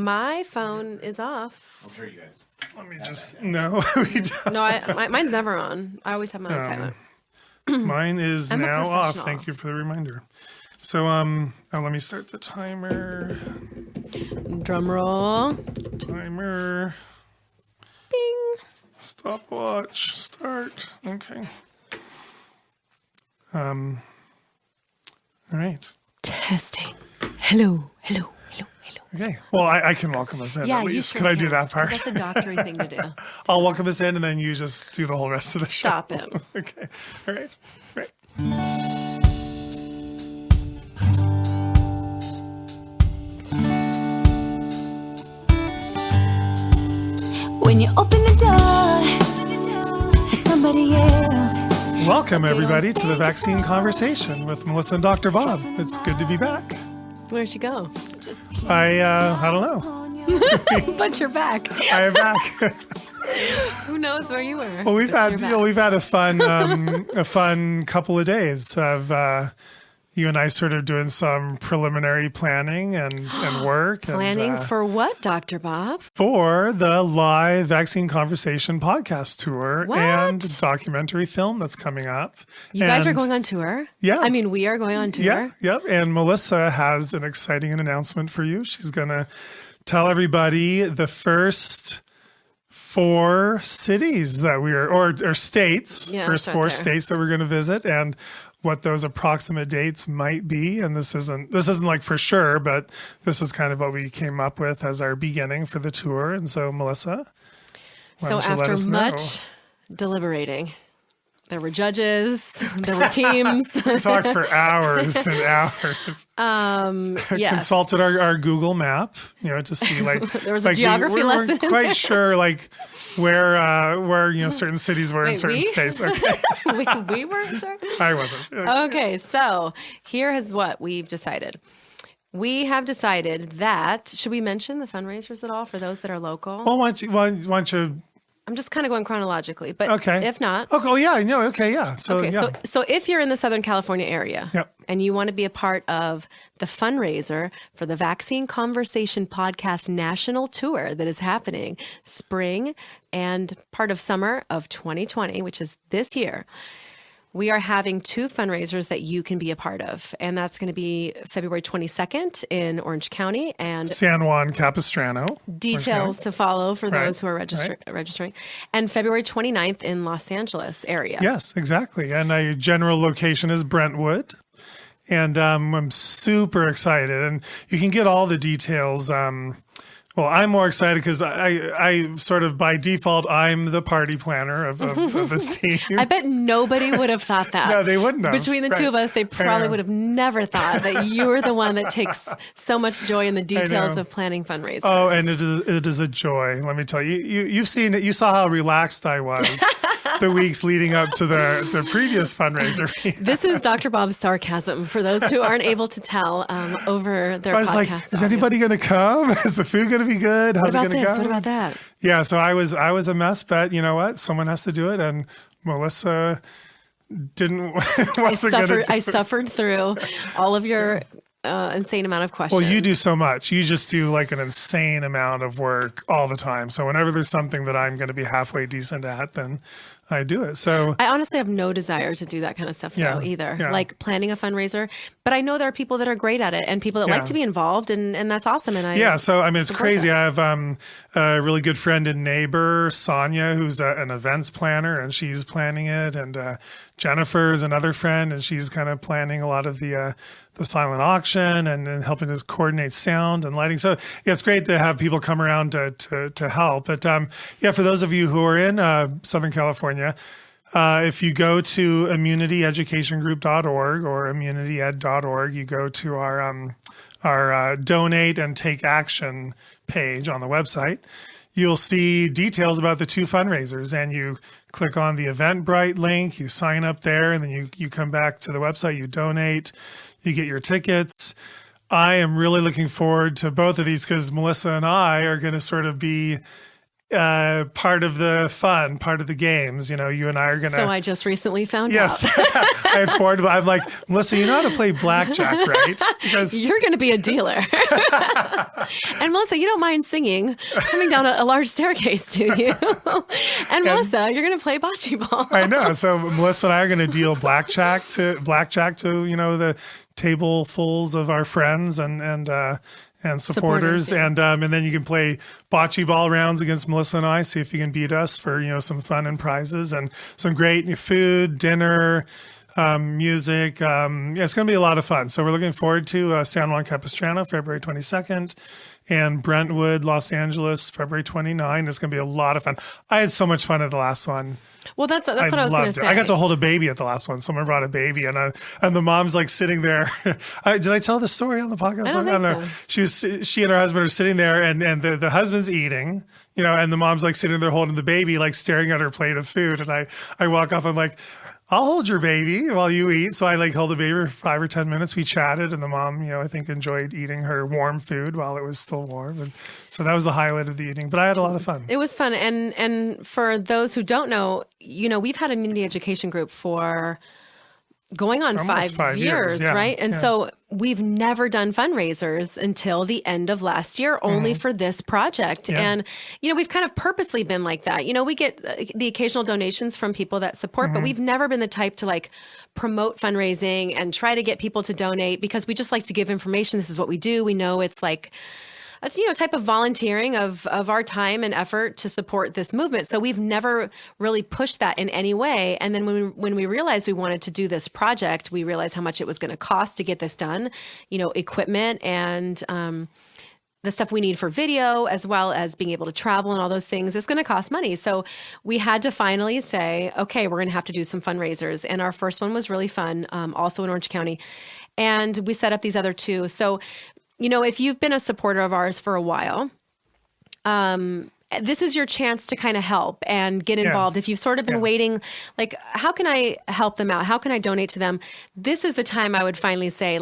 My phone is off. I'm sure you guys. Let me just, no, we don't. No, mine's never on. I always have mine on silent. Mine is I'm a now off. professional. Thank you for the reminder. So, let me start the timer. Drum roll. Timer. Bing. Stopwatch. Start. Okay. All right. Testing. Hello. Okay. Well, I can welcome us in Yeah, at you least. sure Could I can. do that part? That's a doctory thing to do. I'll welcome us in and then you just do the whole rest of the show. Stop it. Okay. All right. Right. When you open the door for somebody else. Welcome, everybody, to the Vaccine Conversation with Melissa and Dr. Bob. It's good to be back. Where'd she go? I don't know. But you're back. I am back. Who knows where you were? Well, we've but had you're back. a fun couple of days of you and I sort of doing some preliminary planning and work. Planning and, for what, Dr. Bob? for the live Vaccine Conversation podcast tour What? and documentary film that's coming up. You guys are And- going on tour? Yeah. I mean, we are going on tour. Yeah, yep. And Melissa has an exciting announcement for you. She's going to tell everybody the first 4 cities that we are, or states, Yeah, first start 4 there. states that we're going to visit and what those approximate dates might be. And this isn't like for sure, but this is kind of what we came up with as our beginning for the tour. And so, Melissa, why So don't you let after us know? much deliberating, there were judges, there were teams. We talked for hours and hours. Yes. Consulted our Google map, to see like There was a like geography we lesson weren't in quite there. sure like where certain cities were in Wait, certain we? states. Okay, we weren't sure. I wasn't sure. Okay, so here is what we've decided. We have decided that, should we mention the fundraisers at all for those that are local? Well, why don't you? I'm just kind of going chronologically, but Okay. if not, Okay. Oh yeah. No. Okay. Yeah. So okay, yeah. so if you're in the Southern California area Yep. and you want to be a part of the fundraiser for the Vaccine Conversation Podcast National Tour that is happening spring and part of summer of 2020, which is this year, we are having 2 fundraisers that you can be a part of. And that's going to be February 22nd in Orange County and San Juan Capistrano. details to follow for Right, those who are registering. And February 29th in Los Angeles area. Yes, exactly. And a general location is Brentwood. And I'm super excited. And you can get all the details. Well, I'm more excited because I sort of by default, I'm the party planner of this team. I bet nobody would have thought that. No, they wouldn't have. Between the two of us, they probably know. would have never thought that you were the one that takes so much joy in the details know. of planning fundraisers. Oh, and it is a joy. Let me tell you. You've seen it. You saw how relaxed I was the weeks leading up to the previous fundraiser. This is Dr. Bob's sarcasm for those who aren't able to tell over their I was podcast like, is audio. anybody going to come? Is the food going to be good? How's What it about going to this? go? What about that? Yeah, so I was a mess, but you know what? Someone has to do it, and Melissa didn't. wasn't gonna do I it. suffered through all of your insane amount of questions. Well, you do so much. You just do like an insane amount of work all the time. So whenever there's something that I'm going to be halfway decent at, then I do it. So I honestly have no desire to do that kind of stuff Yeah, though either. yeah. Like planning a fundraiser, but I know there are people that are great at it and people that Yeah. like to be involved, and that's awesome. And yeah, so I mean, it's support crazy. that. I have a really good friend and neighbor, Sonia, who's an events planner, and she's planning it. And Jennifer's another friend, and she's kind of planning a lot of the silent auction and helping us coordinate sound and lighting. So yeah, it's great to have people come around to help. But yeah, for those of you who are in Southern California, if you go to immunityeducationgroup.org or immunityed.org, you go to our donate and take action page on the website. You'll see details about the 2 fundraisers, and you click on the Eventbrite link, you sign up there, and then you come back to the website, you donate, you get your tickets. I am really looking forward to both of these because Melissa and I are going to sort of be part of the fun, part of the games. You and I are going to. So I just recently found Yes. out. I had forwarded. I'm like, Melissa, you know how to play blackjack, right? Because You're going to be a dealer. And Melissa, you don't mind singing, coming down a large staircase, do you? And Melissa, you're going to play bocce ball. I know. So Melissa and I are going to deal blackjack to the tablefuls of our friends and supporters, and then you can play bocce ball rounds against Melissa and I. See if you can beat us for some fun and prizes and some great food, dinner, music. It's going to be a lot of fun. So we're looking forward to San Juan Capistrano, February 22nd. And Brentwood, Los Angeles, February 29th. It's going to be a lot of fun. I had so much fun at the last one. Well, that's what I was going to say. I got to hold a baby at the last one. Someone brought a baby, and the mom's like sitting there. Did I tell the story on the podcast? I don't know. She and her husband are sitting there, and the husband's eating, and the mom's like sitting there holding the baby, like staring at her plate of food. And I walk off. I'm like, I'll hold your baby while you eat. So I held the baby for 5 or 10 minutes. We chatted, and the mom, I think enjoyed eating her warm food while it was still warm. And so that was the highlight of the eating. But I had a lot of fun. It was fun. And for those who don't know, we've had a community education group for going on Almost 5 years, yeah, right? And so we've never done fundraisers until the end of last year, only for this project. Yeah. And, we've kind of purposely been like that. We get the occasional donations from people that support, but we've never been the type to promote fundraising and try to get people to donate, because we just like to give information. This is what we do. We know it's a type of volunteering of our time and effort to support this movement. So we've never really pushed that in any way. And then when we realized we wanted to do this project, we realized how much it was going to cost to get this done, equipment and the stuff we need for video, as well as being able to travel and all those things. It's going to cost money. So we had to finally say, okay, we're going to have to do some fundraisers. And our first one was really fun, also in Orange County. And we set up these other two. So if you've been a supporter of ours for a while, this is your chance to kind of help and get involved. If you've sort of been waiting, how can I help them out? How can I donate to them? This is the time I would finally say,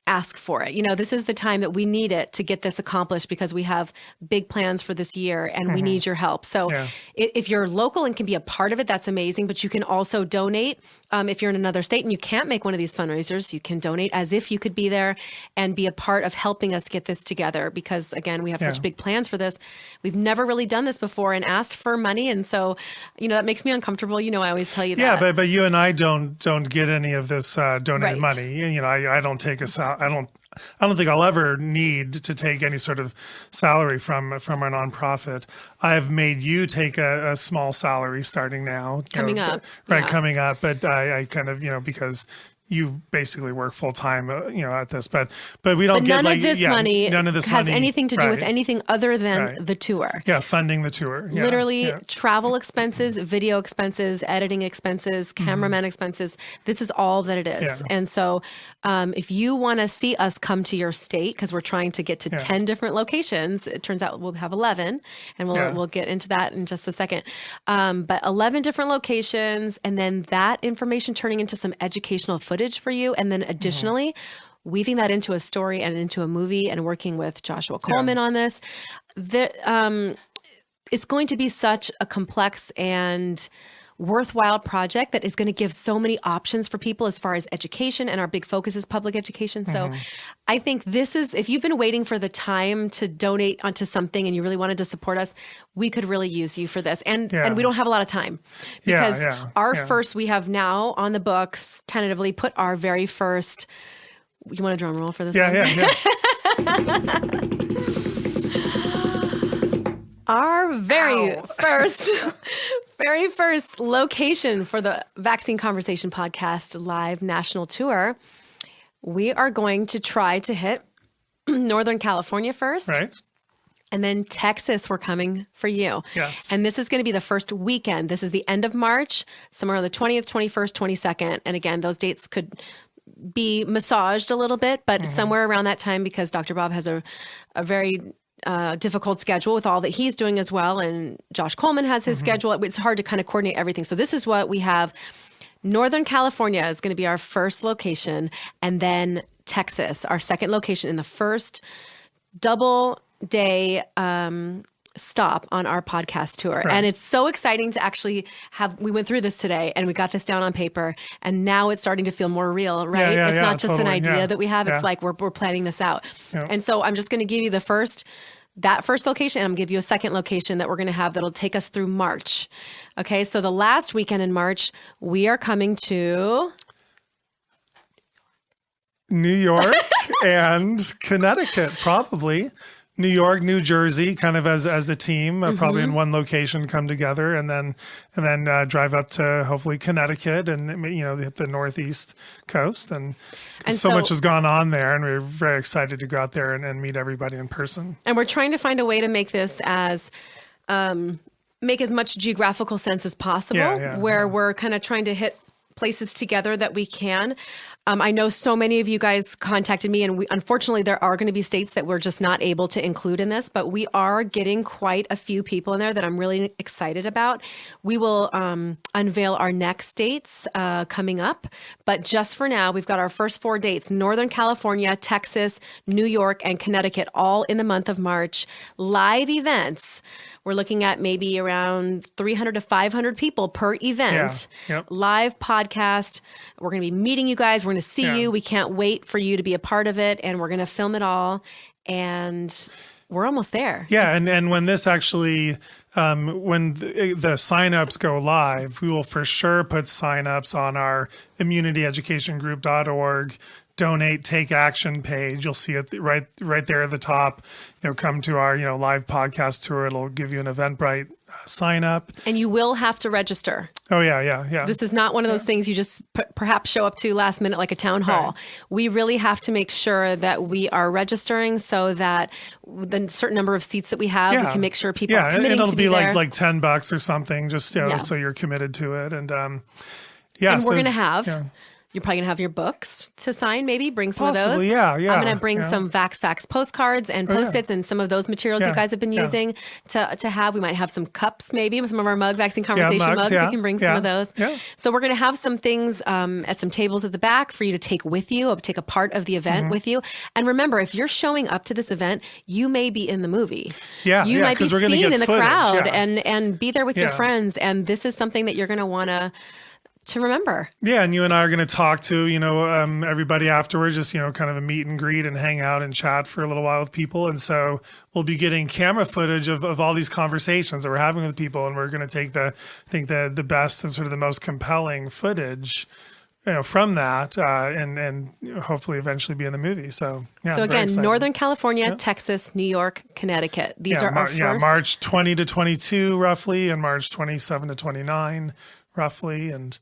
ask for it. This is the time that we need it to get this accomplished, because we have big plans for this year and we need your help. So if you're local and can be a part of it, that's amazing. But you can also donate. If you're in another state and you can't make one of these fundraisers, you can donate as if you could be there and be a part of helping us get this together. Because again, we have such big plans for this. We've never really done this before and asked for money. And so, that makes me uncomfortable. I always tell you that. Yeah, but you and I don't get any of this donated money. I don't take I don't think I'll ever need to take any sort of salary from our nonprofit. I've made you take a small salary starting now. Coming up. Coming up. But I kind of, because you basically work full time, at this, but we don't get none of this money has anything to do with right. anything other than the tour. Yeah, funding the tour. Yeah, Literally travel expenses, video expenses, editing expenses, cameraman expenses. This is all that it is. Yeah. And so if you want to see us come to your state, because we're trying to get to 10 different locations, it turns out we'll have 11, and we'll get into that in just a second. But 11 different locations, and then that information turning into some educational footage for you. And then additionally, weaving that into a story and into a movie, and working with Joshua Coleman on this. It's going to be such a complex and worthwhile project that is going to give so many options for people as far as education, and our big focus is public education. So I think this is, if you've been waiting for the time to donate onto something and you really wanted to support us, we could really use you for this. And we don't have a lot of time, because first, we have now on the books tentatively put our very first, you want a drum roll for this one? Our very first location for the Vaccine Conversation Podcast live national tour, we are going to try to hit Northern California first. Right. And then Texas, we're coming for you. Yes. And this is going to be the first weekend. This is the end of March, somewhere on the 20th, 21st, 22nd. And again, those dates could be massaged a little bit, but somewhere around that time, because Dr. Bob has a very difficult schedule with all that he's doing as well. And Josh Coleman has his schedule. It's hard to kind of coordinate everything. So this is what we have. Northern California is going to be our first location. And then Texas, our second location, in the first double day stop on our podcast tour. Right. And it's so exciting to actually we went through this today and we got this down on paper, and now it's starting to feel more real, right? It's not just an idea that we have. It's like we're planning this out. Yeah. And so I'm just going to give you that first location, and I'm going to give you a second location that we're going to have that'll take us through March. Okay, so the last weekend in March, we are coming to New York and Connecticut, probably. New York, New Jersey, kind of as a team, probably in one location, come together, and then drive up to hopefully Connecticut and hit the Northeast coast. And so much has gone on there, and we're very excited to go out there and meet everybody in person. And we're trying to find a way to make this make as much geographical sense as possible, where we're kind of trying to hit places together that we can. I know so many of you guys contacted me, and unfortunately there are going to be states that we're just not able to include in this, but we are getting quite a few people in there that I'm really excited about. We will unveil our next dates coming up, but just for now, we've got our first 4 dates: Northern California, Texas, New York, and Connecticut, all in the month of March. Live events. We're looking at maybe around 300 to 500 people per event. Yeah. Yep. Live podcast. We're going to be meeting you guys. We're going to see you. We can't wait for you to be a part of it, and we're going to film it all. And we're almost there. Yeah, and when this actually, when the signups go live, we will for sure put signups on our immunityeducationgroup.org donate, take action page. You'll see it right there at the top. Come to our live podcast tour. It'll give you an Eventbrite sign up, and you will have to register. Oh yeah. This is not one of those things you just perhaps show up to last minute like a town hall. Right. We really have to make sure that we are registering so that the certain number of seats that we have, we can make sure people are committing it'll to be there. It'll be like $10 or something, just so you're committed to it, and and we're going to have. Yeah. You're probably going to have your books to sign, maybe. Bring some of those. Yeah. I'm going to bring some Vax Facts postcards and Post-its and some of those materials you guys have been using to have. We might have some cups, maybe, with some of our vaccine conversation mugs. You can bring some of those. Yeah. So we're going to have some things at some tables at the back for you to take with you, take a part of the event with you. And remember, if you're showing up to this event, you may be in the movie. Yeah. You might be seen in the footage, crowd and be there with your friends. And this is something that you're going to want to remember. Yeah, and you and I are going to talk to, everybody afterwards, just, kind of a meet and greet and hang out and chat for a little while with people. And so we'll be getting camera footage of all these conversations that we're having with people. And we're going to take the best and sort of the most compelling footage, from that and hopefully eventually be in the movie. So, so again, Northern California, Texas, New York, Connecticut. These are our first. Yeah, March 20 to 22 roughly, and March 27 to 29 roughly, and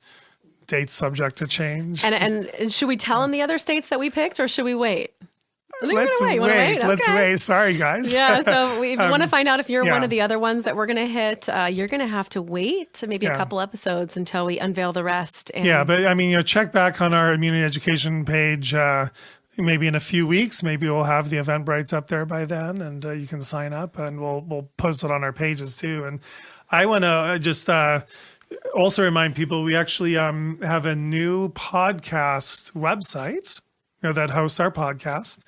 dates subject to change. And should we tell them the other states that we picked, or should we wait? Let's wait. Let's wait. Sorry, guys. Yeah. So if you want to find out if you're one of the other ones that we're going to hit, you're going to have to wait to maybe a couple episodes until we unveil the rest. And but check back on our immunity education page. Maybe in a few weeks, maybe we'll have the Eventbrites up there by then, and you can sign up, and we'll post it on our pages too. And I want to just also remind people, we actually have a new podcast website that hosts our podcast,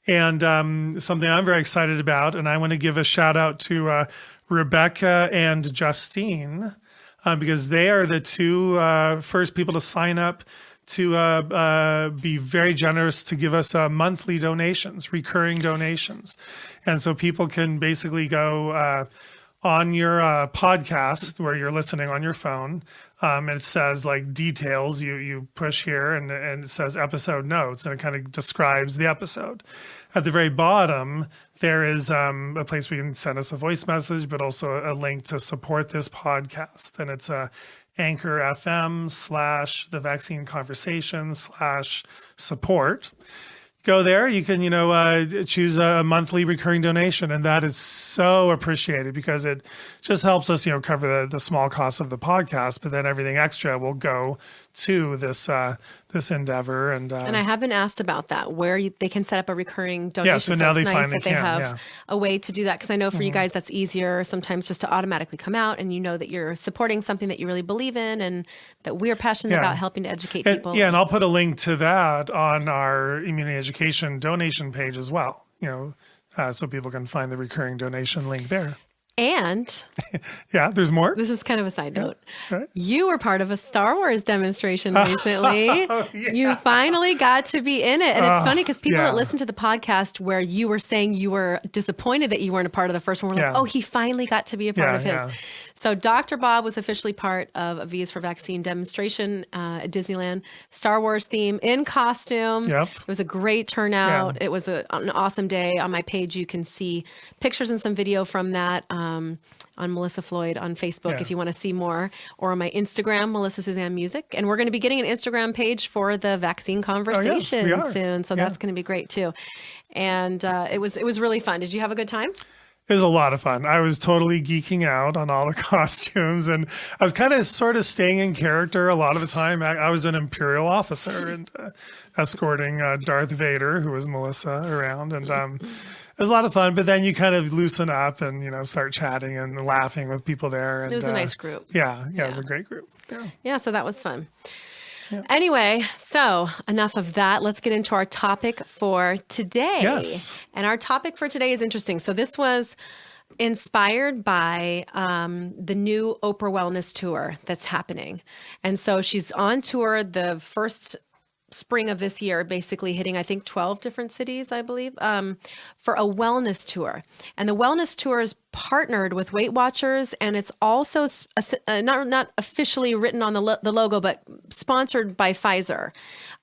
and something I'm very excited about. And I want to give a shout out to Rebecca and Justine because they are the two first people to sign up to be very generous to give us monthly donations, recurring donations. And so people can basically go on your podcast where you're listening on your phone, and it says like details. You push here and it says episode notes, and it kind of describes the episode. At the very bottom, there is a place where you can send us a voice message, but also a link to support this podcast. And it's Anchor FM / the vaccine conversation / support. Go there. You can, choose a monthly recurring donation, and that is so appreciated because it just helps us, cover the small costs of the podcast. But then everything extra will go to this endeavor. And I have been asked about that, where they can set up a recurring donation. Yeah, so now they nice finally that they have a way to do that, because I know for you guys that's easier sometimes just to automatically come out, and that you're supporting something that you really believe in, and that we are passionate about helping to educate people. Yeah, and I'll put a link to that on our immunity education donation page as well. So people can find the recurring donation link there. And Yeah, there's more. this is kind of a side note. Right. You were part of a Star Wars demonstration recently. Yeah. You finally got to be in it. And it's funny because people yeah. that listen to the podcast where you were saying you were disappointed that you weren't a part of the first one were like, Yeah. oh, he finally got to be a part Yeah, of his. yeah. So Dr. Bob was officially part of a V's for Vaccine demonstration at Disneyland, Star Wars theme in costume. Yep. It was a great turnout. Yeah. It was an awesome day. On my page, you can see pictures and some video from that on Melissa Floyd on Facebook Yeah. if you want to see more, or on my Instagram, Melissa Suzanne Music. And we're going to be getting an Instagram page for the vaccine conversation we are. soon. So Yeah. that's going to be great too. And it was really fun. Did you have a good time? It was a lot of fun. I was totally geeking out on all the costumes, and I was kind of sort of staying in character a lot of the time. I was an Imperial officer and escorting Darth Vader, who was Melissa, around, and it was a lot of fun. But then you kind of loosen up and start chatting and laughing with people there. And, It was a nice group. Yeah, it was a great group. Yeah. Yeah, so that was fun. Anyway, so enough of that. Let's get into our topic for today. Yes. And our topic for today is interesting. So this was inspired by the new Oprah Wellness Tour that's happening. And so she's on tour the first spring of this year, basically hitting, I think, 12 different cities, I believe, for a wellness tour. And the wellness tour is partnered with Weight Watchers, and it's also not officially written on the logo, but sponsored by Pfizer.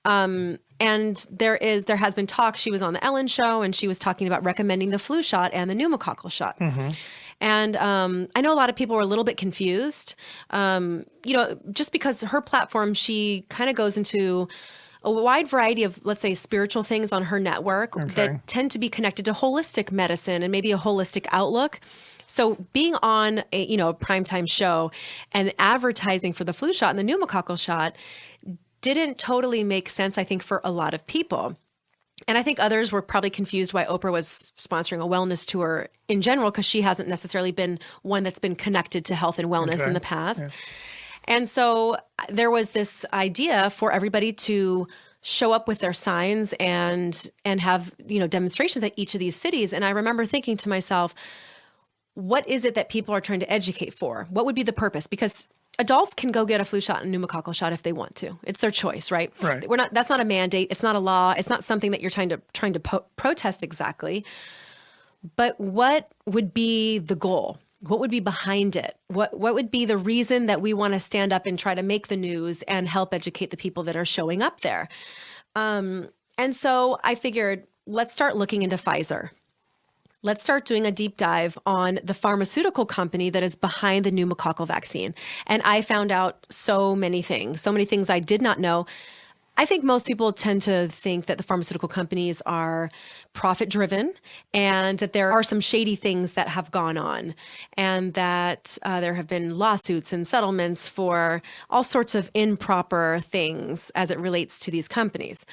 And there has been talk. She was on the Ellen show, and she was talking about recommending the flu shot and the pneumococcal shot. Mm-hmm. And I know a lot of people were a little bit confused, just because her platform, she kind of goes into a wide variety of, let's say, spiritual things on her network that tend to be connected to holistic medicine and maybe a holistic outlook. So being on a primetime show and advertising for the flu shot and the pneumococcal shot didn't totally make sense, I think, for a lot of people. And I think others were probably confused why Oprah was sponsoring a wellness tour in general, because she hasn't necessarily been one that's been connected to health and wellness in the past. Yeah. And so there was this idea for everybody to show up with their signs and have, demonstrations at each of these cities. And I remember thinking to myself, what is it that people are trying to educate for? What would be the purpose? Because adults can go get a flu shot and pneumococcal shot if they want to. It's their choice, right? Right. That's not a mandate. It's not a law. It's not something that you're trying to protest exactly. But what would be the goal? What would be behind it? What would be the reason that we want to stand up and try to make the news and help educate the people that are showing up there? And so I figured, let's start looking into Pfizer. Let's start doing a deep dive on the pharmaceutical company that is behind the pneumococcal vaccine. And I found out so many things I did not know. I think most people tend to think that the pharmaceutical companies are profit driven and that there are some shady things that have gone on, and that there have been lawsuits and settlements for all sorts of improper things as it relates to these companies.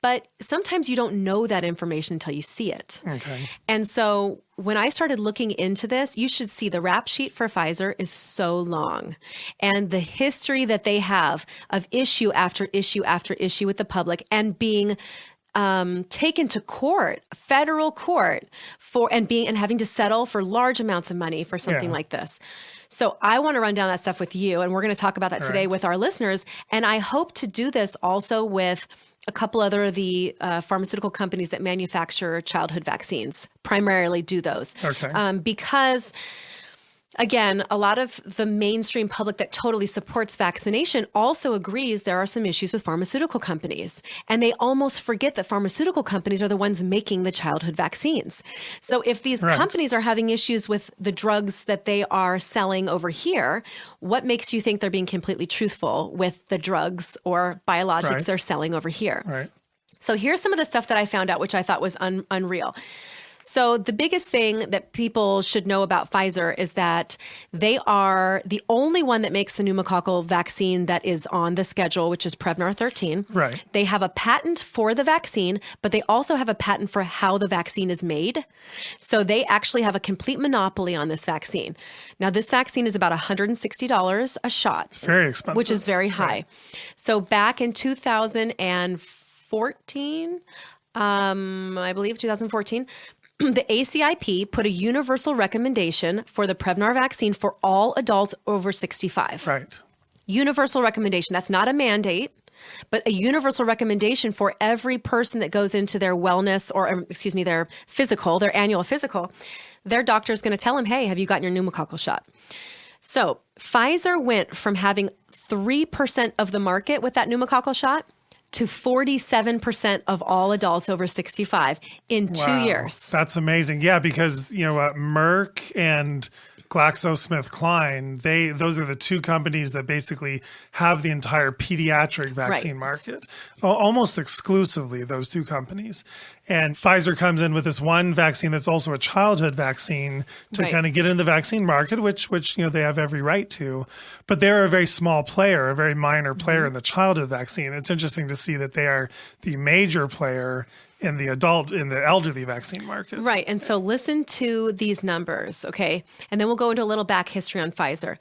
But sometimes you don't know that information until you see it. Okay. And so when I started looking into this, you should see the rap sheet for Pfizer is so long. And the history that they have of issue after issue after issue with the public, and being taken to court, federal court, and having to settle for large amounts of money for something like this. So I want to run down that stuff with you, and we're going to talk about that today with our listeners. And I hope to do this also with a couple other of the pharmaceutical companies that manufacture childhood vaccines, primarily do those. Okay. Because, again, a lot of the mainstream public that totally supports vaccination also agrees there are some issues with pharmaceutical companies. And they almost forget that pharmaceutical companies are the ones making the childhood vaccines. So if these companies are having issues with the drugs that they are selling over here, what makes you think they're being completely truthful with the drugs or biologics they're selling over here? Right. So here's some of the stuff that I found out, which I thought was unreal. So the biggest thing that people should know about Pfizer is that they are the only one that makes the pneumococcal vaccine that is on the schedule, which is Prevnar 13. Right. They have a patent for the vaccine, but they also have a patent for how the vaccine is made. So they actually have a complete monopoly on this vaccine. Now, this vaccine is about $160 a shot. It's very expensive. Which is very high. Right. So back in 2014, I believe 2014, the ACIP put a universal recommendation for the Prevnar vaccine for all adults over 65. Right. Universal recommendation. That's not a mandate, but a universal recommendation for every person that goes into their wellness or, their physical, their annual physical. Their doctor is going to tell them, hey, have you gotten your pneumococcal shot? So Pfizer went from having 3% of the market with that pneumococcal shot to 47% of all adults over 65 in 2 years. That's amazing. Yeah, because Merck and GlaxoSmithKline, those are the two companies that basically have the entire pediatric vaccine market, almost exclusively those two companies. And Pfizer comes in with this one vaccine that's also a childhood vaccine to kind of get into the vaccine market, which they have every right to. But they're a very small player, a very minor player in the childhood vaccine. It's interesting to see that they are the major player in the elderly vaccine market. Right. And so listen to these numbers, okay? And then we'll go into a little back history on Pfizer.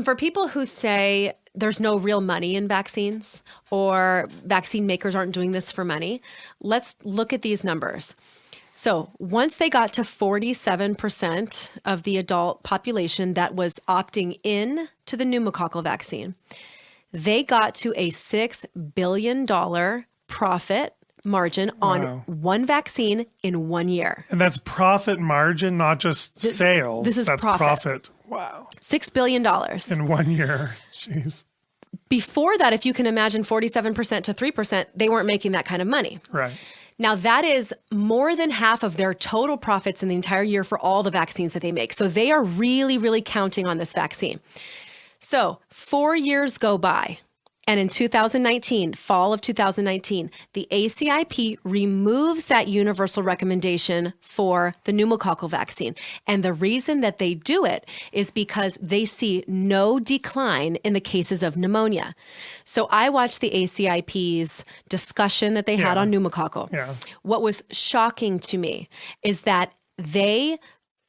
For people who say there's no real money in vaccines or vaccine makers aren't doing this for money, let's look at these numbers. So once they got to 47% of the adult population that was opting in to the pneumococcal vaccine, they got to a $6 billion profit margin on one vaccine in 1 year. And that's profit margin, not just sales. This is that's profit. Wow. $6 billion. In 1 year. Jeez. Before that, if you can imagine 47% to 3%, they weren't making that kind of money. Right. Now, that is more than half of their total profits in the entire year for all the vaccines that they make. So they are really, really counting on this vaccine. So 4 years go by. And in 2019, fall of 2019, the ACIP removes that universal recommendation for the pneumococcal vaccine. And the reason that they do it is because they see no decline in the cases of pneumonia. So I watched the ACIP's discussion that they had on pneumococcal. Yeah. What was shocking to me is that they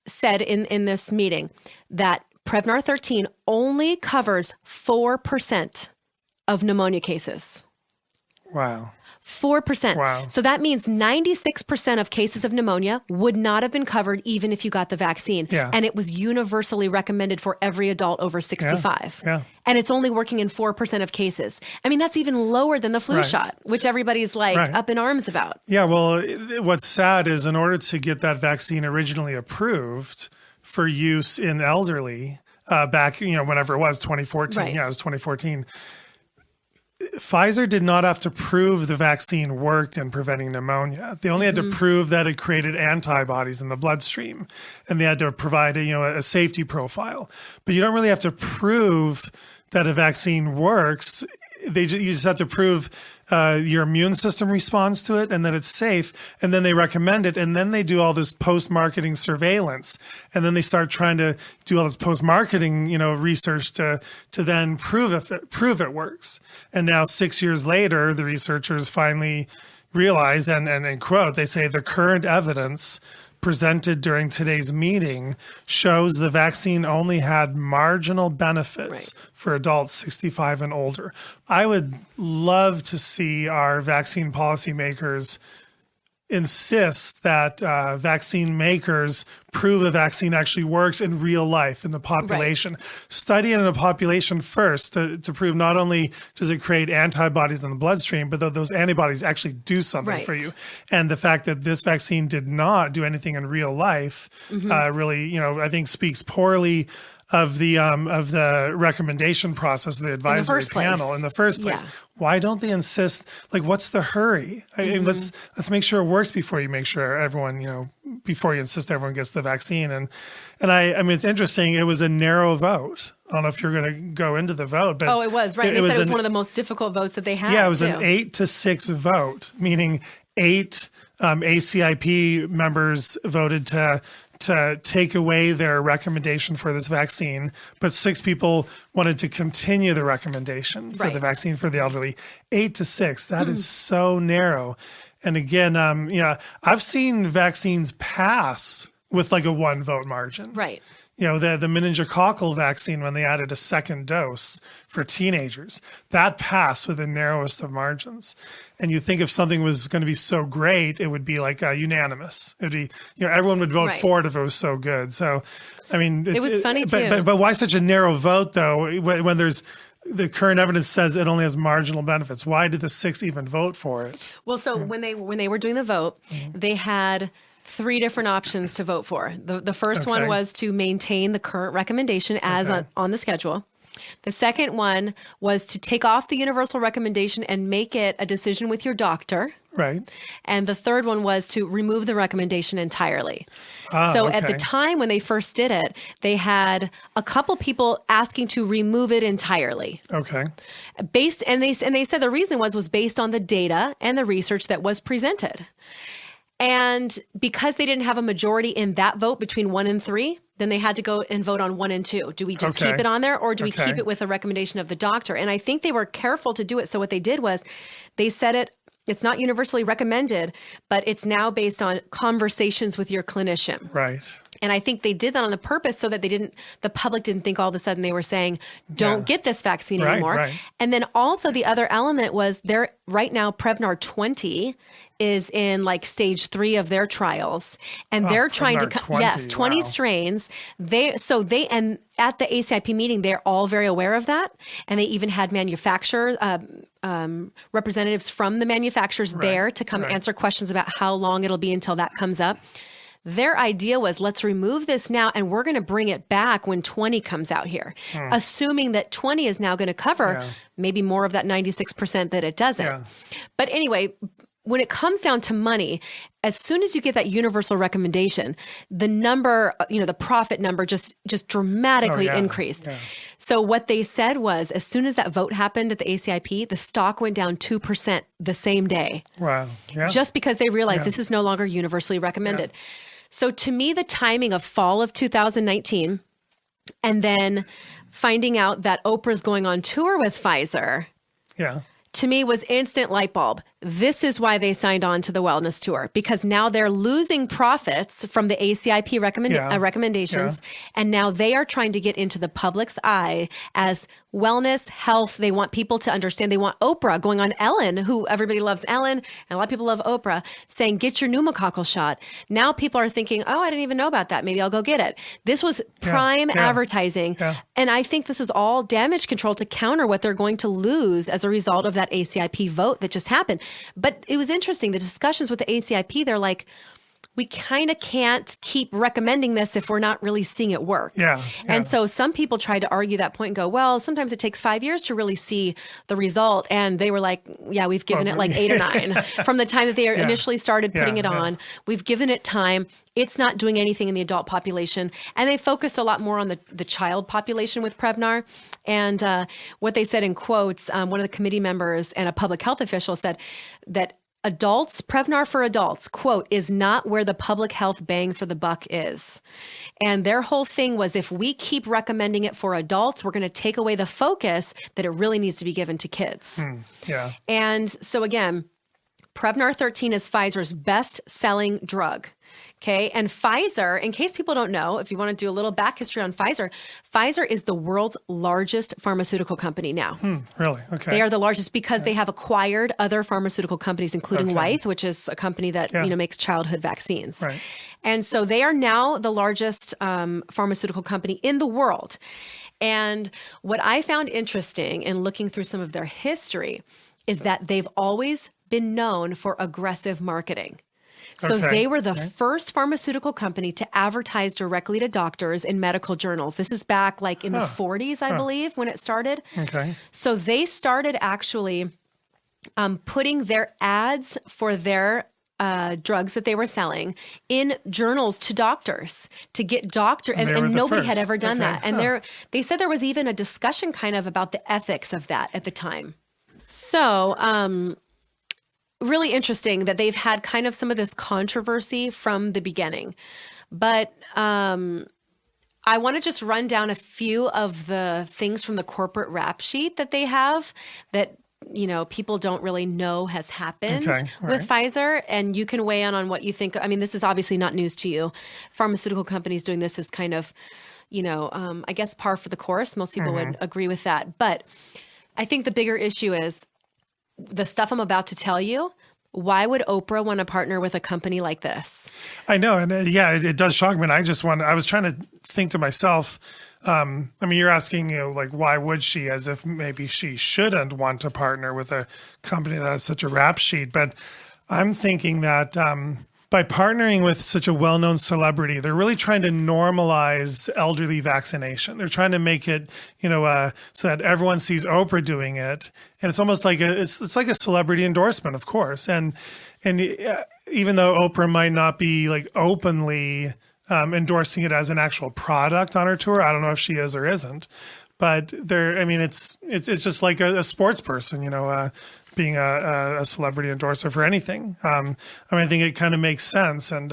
said in this meeting that Prevnar 13 only covers 4% of pneumonia cases. Wow. 4%. Wow. So that means 96% of cases of pneumonia would not have been covered even if you got the vaccine. Yeah. And it was universally recommended for every adult over 65. Yeah. And it's only working in 4% of cases. I mean, that's even lower than the flu shot, which everybody's up in arms about. Yeah, well, what's sad is in order to get that vaccine originally approved for use in elderly, back, whenever it was, 2014. Right. Yeah, it was 2014. Pfizer did not have to prove the vaccine worked in preventing pneumonia. They only had to prove that it created antibodies in the bloodstream, and they had to provide a safety profile. But you don't really have to prove that a vaccine works. You just have to prove your immune system responds to it and that it's safe, and then they recommend it, and then they do all this post-marketing surveillance, and then they start trying to do all this post-marketing research to then prove it works. And now 6 years later, the researchers finally realize, and quote, they say the current evidence presented during today's meeting shows the vaccine only had marginal benefits for adults 65 and older. I would love to see our vaccine policymakers insist that vaccine makers prove a vaccine actually works in real life in the population. Study it in the population first to prove not only does it create antibodies in the bloodstream, but that those antibodies actually do something for you. And the fact that this vaccine did not do anything in real life really, I think speaks poorly of the recommendation process of the advisory panel in the first place. Yeah. Why don't they insist? What's the hurry? I mean, let's make sure it works before you make sure everyone, before you insist everyone gets the vaccine. And I mean, it's interesting. It was a narrow vote. I don't know if you're going to go into the vote, but it was right. They said it was one of the most difficult votes that they had. Yeah, it was an 8-6 vote, meaning 8 ACIP members voted to take away their recommendation for this vaccine, but 6 people wanted to continue the recommendation for the vaccine for the elderly. 8-6, that is so narrow. And again, I've seen vaccines pass with like a 1 vote margin. Right. You know, the meningococcal vaccine, when they added a second dose for teenagers, that passed with the narrowest of margins. And you think if something was going to be so great, it would be like unanimous. It'd be, everyone would vote for it if it was so good. So, I mean, it was funny too. But why such a narrow vote though? When there's the current evidence says it only has marginal benefits. Why did the 6 even vote for it? Well, so when they were doing the vote, they had 3 different options to vote for. The first one was to maintain the current recommendation as on the schedule. The second one was to take off the universal recommendation and make it a decision with your doctor. Right. And the third one was to remove the recommendation entirely. So at the time when they first did it, they had a couple people asking to remove it entirely. Okay. And they said the reason was based on the data and the research that was presented. And because they didn't have a majority in that vote between 1 and 3, then they had to go and vote on 1 and 2. Do we just keep it on there, or do we keep it with a recommendation of the doctor? And I think they were careful to do it. So what they did was they said it's not universally recommended, but it's now based on conversations with your clinician. Right. And I think they did that on the purpose so that the public didn't think all of a sudden they were saying, don't get this vaccine anymore. Right. And then also the other element was right now Prevnar 20 is in like stage 3 of their trials, and they're trying to 20 strains. And at the ACIP meeting, they're all very aware of that, and they even had representatives from the manufacturers there to come answer questions about how long it'll be until that comes up. Their idea was, let's remove this now, and we're going to bring it back when 20 comes out here, assuming that 20 is now going to cover maybe more of that 96% that it doesn't. Yeah. But anyway, when it comes down to money, as soon as you get that universal recommendation, the number, the profit number just dramatically increased. Yeah. So what they said was, as soon as that vote happened at the ACIP, the stock went down 2% the same day. Wow. Yeah. Just because they realized this is no longer universally recommended. Yeah. So to me, the timing of fall of 2019 and then finding out that Oprah's going on tour with Pfizer. Yeah. To me was instant light bulb. This is why they signed on to the wellness tour, because now they're losing profits from the ACIP recommendations. Yeah. And now they are trying to get into the public's eye as wellness, health. They want people to understand. They want Oprah going on Ellen, who everybody loves Ellen, and a lot of people love Oprah, saying, get your pneumococcal shot. Now people are thinking, oh, I didn't even know about that. Maybe I'll go get it. This was prime advertising. Yeah. And I think this is all damage control to counter what they're going to lose as a result of that ACIP vote that just happened. But it was interesting. The discussions with the ACIP, they're like, we kind of can't keep recommending this if we're not really seeing it work. Yeah. And so some people tried to argue that point and go, well, sometimes it takes 5 years to really see the result. And they were like, yeah, we've given it like 8 or 9 from the time that they initially started putting it on. We've given it time. It's not doing anything in the adult population. And they focused a lot more on the child population with Prevnar. And what they said in quotes, one of the committee members and a public health official said that Prevnar for adults, quote, is not where the public health bang for the buck is. And their whole thing was, if we keep recommending it for adults, we're going to take away the focus that it really needs to be given to kids. Yeah. And so again, Prevnar 13 is Pfizer's best-selling drug. Okay. And Pfizer, in case people don't know, if you want to do a little back history on Pfizer, Pfizer is the world's largest pharmaceutical company now. Really? Okay. They are the largest because they have acquired other pharmaceutical companies, including Wyeth, which is a company that makes childhood vaccines. Right. And so they are now the largest pharmaceutical company in the world. And what I found interesting in looking through some of their history is that they've always been known for aggressive marketing. So they were the first pharmaceutical company to advertise directly to doctors in medical journals. This is back like in the 40s, I believe, when it started. Okay. So they started actually putting their ads for their drugs that they were selling in journals to doctors to get and nobody had ever done that. And they said there was even a discussion kind of about the ethics of that at the time. So, really interesting that they've had kind of some of this controversy from the beginning. But I want to just run down a few of the things from the corporate rap sheet that they have that people don't really know has happened Okay, all with right. Pfizer. And you can weigh in on what you think. I mean, this is obviously not news to you. Pharmaceutical companies doing this is kind of, I guess par for the course. Most people would agree with that. But I think the bigger issue is the stuff I'm about to tell you. Why would Oprah want to partner with a company like this? I know. And it does shock me. And I was trying to think to myself, you're asking, like, why would she, as if maybe she shouldn't want to partner with a company that has such a rap sheet. But I'm thinking that by partnering with such a well-known celebrity, they're really trying to normalize elderly vaccination. They're trying to make it, so that everyone sees Oprah doing it, and it's almost like it's like a celebrity endorsement, of course. And even though Oprah might not be like openly endorsing it as an actual product on her tour, I don't know if she is or isn't. But it's just like a sports person, being a celebrity endorser for anything. I think it kind of makes sense. And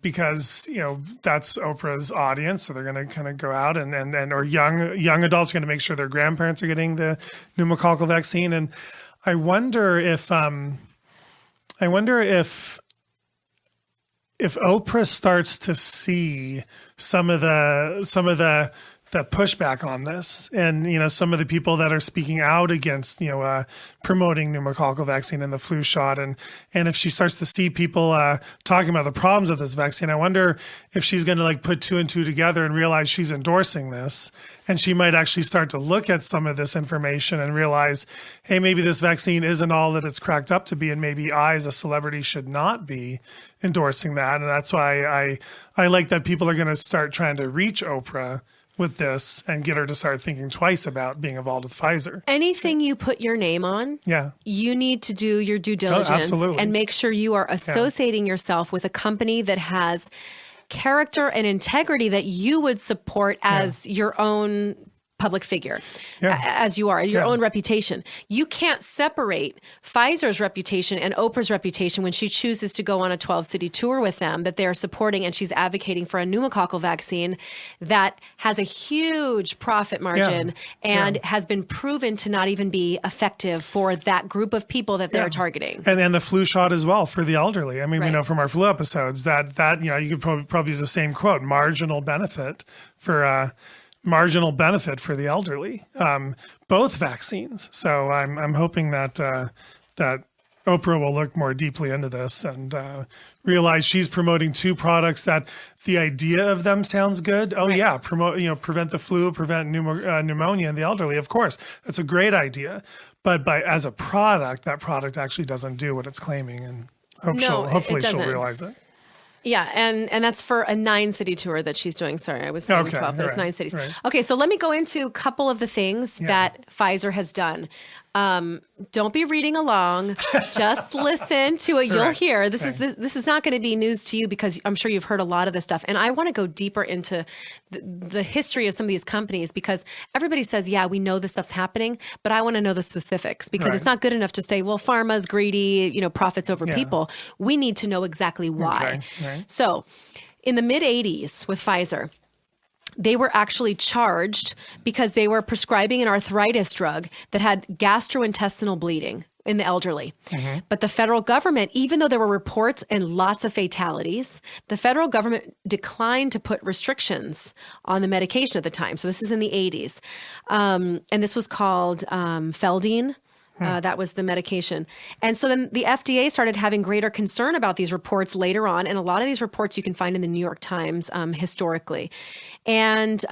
because, that's Oprah's audience. So they're going to kind of go out or young adults are going to make sure their grandparents are getting the pneumococcal vaccine. And I wonder if Oprah starts to see some of the pushback on this, and some of the people that are speaking out against promoting pneumococcal vaccine and the flu shot, and if she starts to see people talking about the problems of this vaccine, I wonder if she's going to like put two and two together and realize she's endorsing this, and she might actually start to look at some of this information and realize, hey, maybe this vaccine isn't all that it's cracked up to be, and maybe I as a celebrity should not be endorsing that. And that's why I like that people are going to start trying to reach Oprah with this and get her to start thinking twice about being involved with Pfizer. Anything you put your name on, you need to do your due diligence and make sure you are associating yourself with a company that has character and integrity that you would support as your own public figure, as you are, your own reputation. You can't separate Pfizer's reputation and Oprah's reputation when she chooses to go on a 12-city tour with them that they're supporting, and she's advocating for a pneumococcal vaccine that has a huge profit margin and has been proven to not even be effective for that group of people that they're targeting. And the flu shot as well for the elderly. I mean, we know from our flu episodes that you could probably use the same quote, marginal benefit for the elderly, both vaccines. So I'm hoping that that Oprah will look more deeply into this and realize she's promoting two products that the idea of them sounds good. Oh yeah, prevent the flu, prevent pneumonia in the elderly. Of course, that's a great idea. But as a product, that product actually doesn't do what it's claiming, and hopefully she'll realize it. Yeah, and that's for a 9-city tour that she's doing. Sorry, I was saying 12, but it's 9 cities. Right. Okay, so let me go into a couple of the things that Pfizer has done. Don't be reading along. Just listen to what you'll hear. This is not going to be news to you because I'm sure you've heard a lot of this stuff. And I want to go deeper into the history of some of these companies because everybody says, yeah, we know this stuff's happening, but I want to know the specifics because it's not good enough to say, well, pharma's greedy, profits over people. We need to know exactly why. Okay. Right. So in the mid-'80s with Pfizer, they were actually charged because they were prescribing an arthritis drug that had gastrointestinal bleeding in the elderly. Mm-hmm. But the federal government, even though there were reports and lots of fatalities, the federal government declined to put restrictions on the medication at the time. So this is in the 80s. And this was called Feldine. That was the medication. And so then the FDA started having greater concern about these reports later on. And a lot of these reports you can find in the New York Times historically. And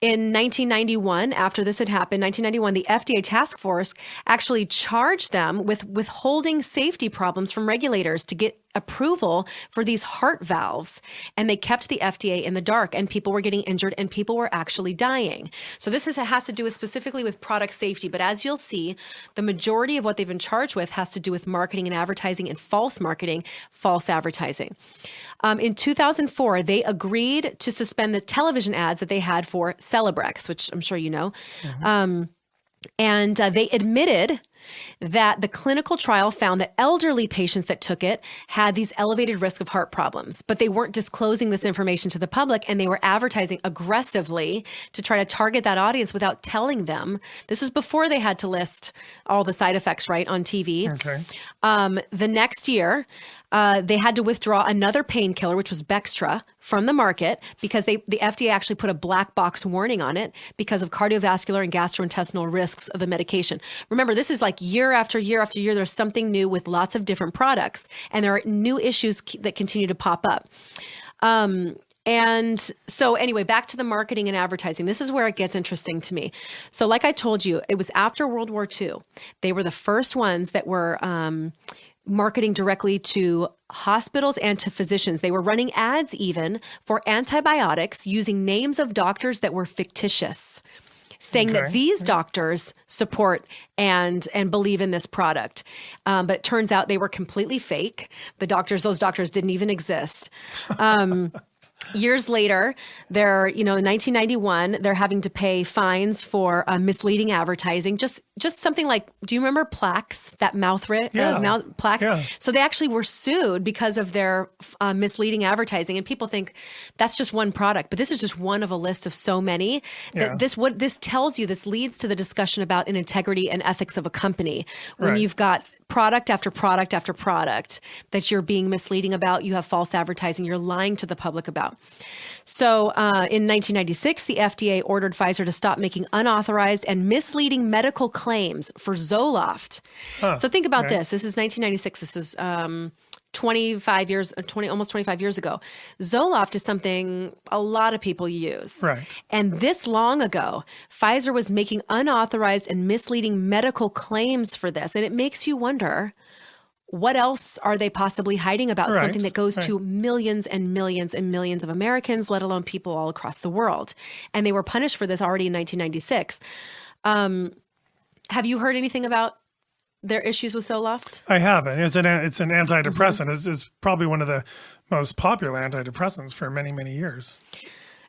in 1991, after this had happened, 1991, the FDA task force actually charged them with withholding safety problems from regulators to get approval for these heart valves. And they kept the FDA in the dark, and people were getting injured and people were actually dying. So this has to do with specifically with product safety. But as you'll see, the majority of what they've been charged with has to do with marketing and advertising and false marketing, false advertising. In 2004, they agreed to suspend the television ads that they had for Celebrex, which I'm sure you know. Mm-hmm. And they admitted that the clinical trial found that elderly patients that took it had these elevated risk of heart problems, but they weren't disclosing this information to the public, and they were advertising aggressively to try to target that audience without telling them. This was before they had to list all the side effects, right, on TV. Okay. The next year, they had to withdraw another painkiller, which was Bextra, from the market because the FDA actually put a black box warning on it because of cardiovascular and gastrointestinal risks of the medication. Remember, this is like year after year after year, there's something new with lots of different products, and there are new issues that continue to pop up. And so anyway, back to the marketing and advertising. This is where it gets interesting to me. So like I told you, it was after World War II. They were the first ones that were marketing directly to hospitals and to physicians. They were running ads even for antibiotics using names of doctors that were fictitious, saying that these doctors support and believe in this product. But it turns out they were completely fake. Those doctors didn't even exist. Years later, in 1991, they're having to pay fines for misleading advertising. Just something like, do you remember Plaques, that mouth Plaques? Yeah. So they actually were sued because of their misleading advertising. And people think that's just one product, but this is just one of a list of so many. What this tells you, this leads to the discussion about an integrity and ethics of a company. When you've got product after product after product that you're being misleading about, you have false advertising, you're lying to the public about. So in 1996, the FDA ordered Pfizer to stop making unauthorized and misleading medical claims for Zoloft. So think about this. This is 1996. This is almost 25 years ago. Zoloft is something a lot of people use. Right. And this long ago, Pfizer was making unauthorized and misleading medical claims for this. And it makes you wonder, what else are they possibly hiding about something that goes to millions and millions and millions of Americans, let alone people all across the world? And they were punished for this already in 1996. Have you heard anything about their issues with Zoloft? I haven't. It's an antidepressant. It's probably one of the most popular antidepressants for many, many years.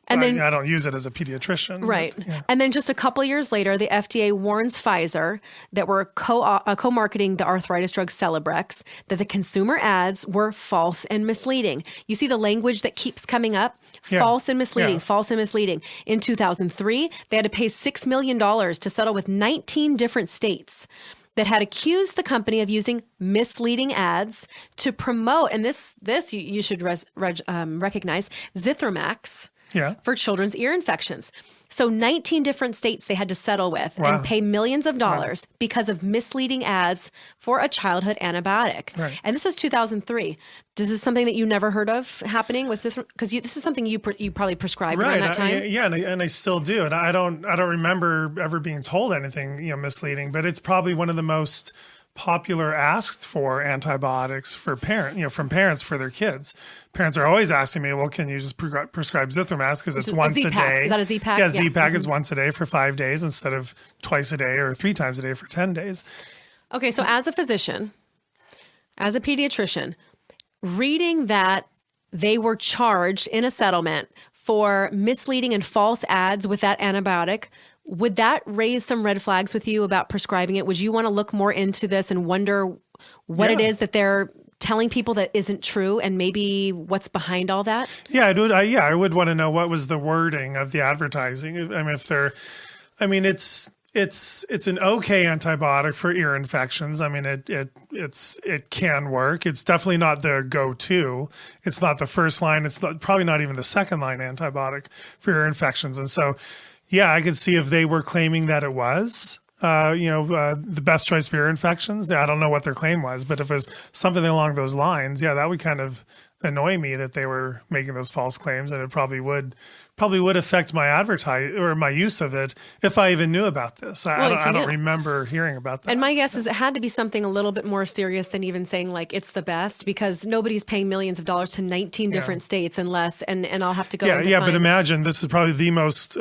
And then I don't use it as a pediatrician. Right. And then just a couple years later, the FDA warns Pfizer that we're co-marketing the arthritis drug Celebrex, that the consumer ads were false and misleading. You see the language that keeps coming up? False and misleading, false and misleading. In 2003, they had to pay $6 million to settle with 19 different states that had accused the company of using misleading ads to promote, and this you should recognize, Zithromax for children's ear infections. So 19 different states they had to settle with and pay millions of dollars because of misleading ads for a childhood antibiotic. Right. And this is 2003. Is this something that you never heard of happening with this? Because this is something you probably prescribed around that time. And I still do. And I don't remember ever being told anything misleading. But it's probably one of the most popular asked for antibiotics for from parents for their kids. Parents are always asking me, well, can you just prescribe Zithromax because it's once a day? Is that a Z-Pak? Yeah, Z-Pak is once a day for 5 days instead of twice a day or 3 times a day for 10 days. Okay, so as a physician, as a pediatrician, reading that they were charged in a settlement for misleading and false ads with that antibiotic, would that raise some red flags with you about prescribing it? Would you want to look more into this and wonder what it is that they're telling people that isn't true and maybe what's behind all that? Yeah, I would want to know what was the wording of the advertising. It's an okay antibiotic for ear infections. I mean, it can work. It's definitely not the go-to. It's not the first line. It's probably not even the second line antibiotic for ear infections. And so, I could see if they were claiming that it was, the best choice for ear infections. I don't know what their claim was, but if it was something along those lines, that would kind of annoy me that they were making those false claims, and it probably would affect my or my use of it if I even knew about this. I don't remember hearing about that. And my guess is it had to be something a little bit more serious than even saying like it's the best, because nobody's paying millions of dollars to 19 different states unless, and I'll have to go. But imagine this is probably the most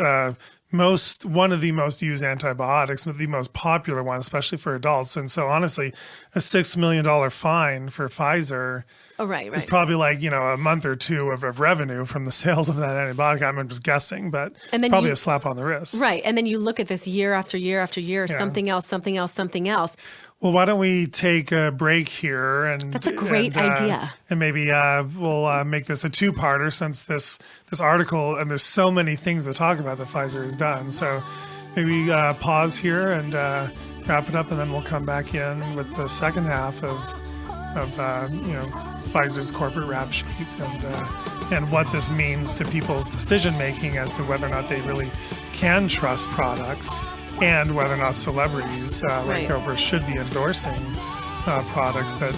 one of the most used antibiotics, but the most popular one, especially for adults. And so honestly, a $6 million fine for Pfizer Oh, right. is probably like, a month or two of revenue from the sales of that antibiotic. I'm just guessing, but And then probably a slap on the wrist. Right. And then you look at this year after year after year, something else, something else, something else. Well, why don't we take a break here? And That's a great idea. And maybe we'll make this a two-parter, since this article, and there's so many things to talk about that Pfizer has done. So maybe pause here and wrap it up, and then we'll come back in with the second half of Pfizer's corporate rap sheet and what this means to people's decision making as to whether or not they really can trust products, and whether or not celebrities like Oprah should be endorsing products that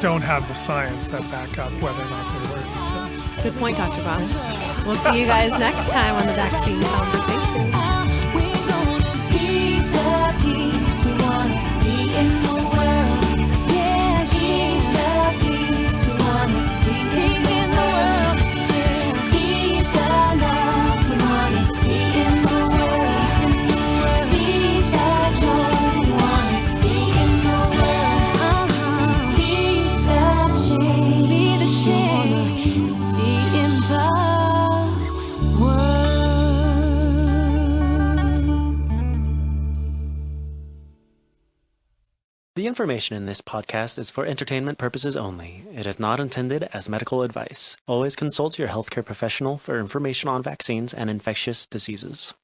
don't have the science that back up whether or not they work. So. Good point, Dr. Bob. We'll see you guys next time on the Vaccine Conversation. We're gonna be the peace we wanna see in the world. Yeah, be the peace we wanna see in the world. Yeah, be the love we wanna see in the world. Be the joy we wanna see in the world. Be the change we wanna see in the world. The information in this podcast is for entertainment purposes only. It is not intended as medical advice. Always consult your healthcare professional for information on vaccines and infectious diseases.